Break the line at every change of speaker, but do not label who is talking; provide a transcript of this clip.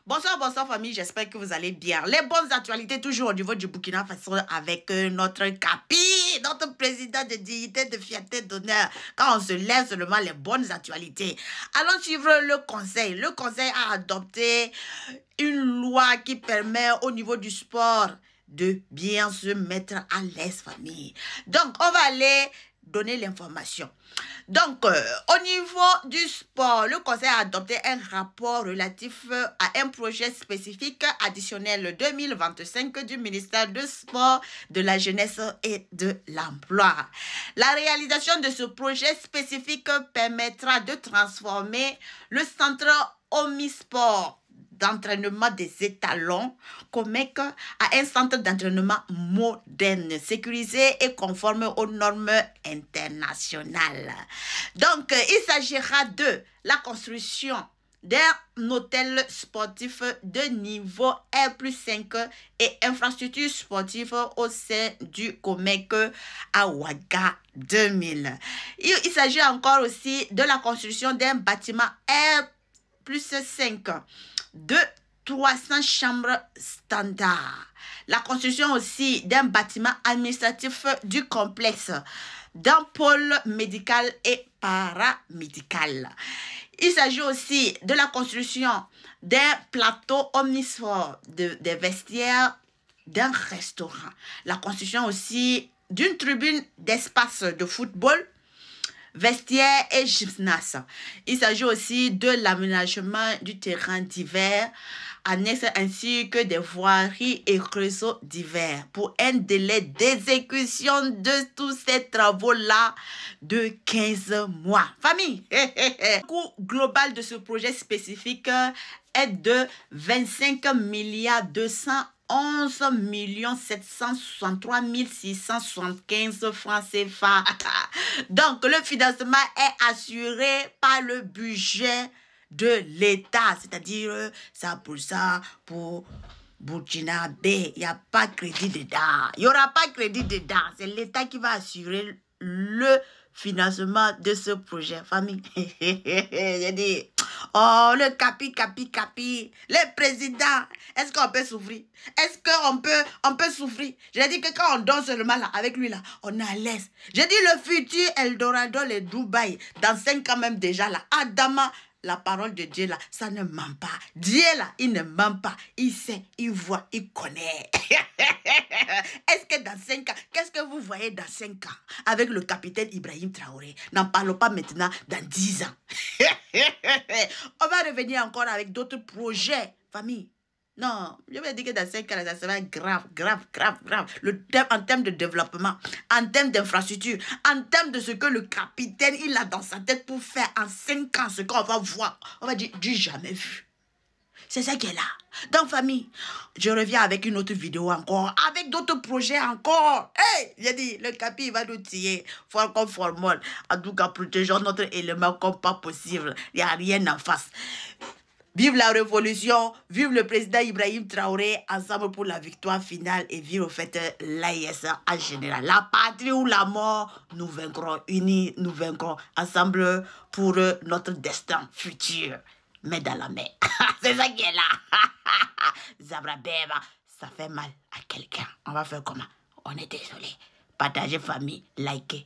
Bonsoir, bonsoir famille, j'espère que vous allez bien. Les bonnes actualités toujours au niveau du Burkina Faso avec notre Capi, notre président de dignité, de fierté, d'honneur. Quand on se lève seulement les bonnes actualités. Allons suivre le conseil. Le conseil a adopté une loi qui permet au niveau du sport de bien se mettre à l'aise famille. Donc, on va aller donner l'information. Donc, au niveau du sport, le Conseil a adopté un rapport relatif à un projet spécifique additionnel 2025 du ministère du Sport, de la Jeunesse et de l'Emploi. La réalisation de ce projet spécifique permettra de transformer le centre Omnisport d'entraînement des étalons COMEC à un centre d'entraînement moderne, sécurisé et conforme aux normes internationales. Donc, il s'agira de la construction d'un hôtel sportif de niveau R+5 et infrastructure sportive au sein du COMEC à Ouaga 2000. Il s'agit encore aussi de la construction d'un bâtiment R+5 de 300 chambres standards. La construction aussi d'un bâtiment administratif du complexe, d'un pôle médical et paramédical. Il s'agit aussi de la construction d'un plateau omnisport, des vestiaires, d'un restaurant. La construction aussi d'une tribune d'espace de football, vestiaire et gymnase. Il s'agit aussi de l'aménagement du terrain d'hiver, annexe ainsi que des voiries et réseaux divers pour un délai d'exécution de tous ces travaux-là de 15 mois. Famille, le coût global de ce projet spécifique est de 25 milliards 211 763 675 francs CFA. Donc, le financement est assuré par le budget de l'État, c'est-à-dire ça pour Burkinabé, il n'y a pas de crédit dedans. Il n'y aura pas de crédit dedans. C'est l'État qui va assurer le financement de ce projet. Famille, j'ai dit, oh, le capi, le président, est-ce qu'on peut souffrir? Est-ce qu'on peut souffrir? J'ai dit que quand on dort seulement là, avec lui là, on est à l'aise. J'ai dit le futur Eldorado, le Dubaï, dans 5 ans même déjà là, Adama, la parole de Dieu là, ça ne ment pas. Dieu là, il ne ment pas. Il sait, il voit, il connaît. Est-ce que dans 5 ans, qu'est-ce que vous voyez dans 5 ans avec le capitaine Ibrahim Traoré? N'en parlons pas maintenant, dans 10 ans. On va revenir encore avec d'autres projets, famille. Non, je vais dire que dans 5 ans, ça sera grave. En termes de développement, en termes d'infrastructure, en termes de ce que le capitaine, il a dans sa tête pour faire en 5 ans, ce qu'on va voir. On va dire, du jamais vu. C'est ça qui est là. Donc, famille, je reviens avec une autre vidéo encore, avec d'autres projets encore. Hey, j'ai dit, le capi, il va nous tirer. Fort comme formol. En tout cas, protégeons notre élément comme pas possible. Il n'y a rien en face. Vive la révolution, vive le président Ibrahim Traoré, ensemble pour la victoire finale et vive au fait l'AIS en général. La patrie ou la mort, nous vaincrons, unis, nous vaincrons, ensemble pour notre destin futur. Mais dans la main. C'est ça qui est là. Zabra Beba, ça fait mal à quelqu'un. On va faire comment? On est désolé. Partagez famille, likez.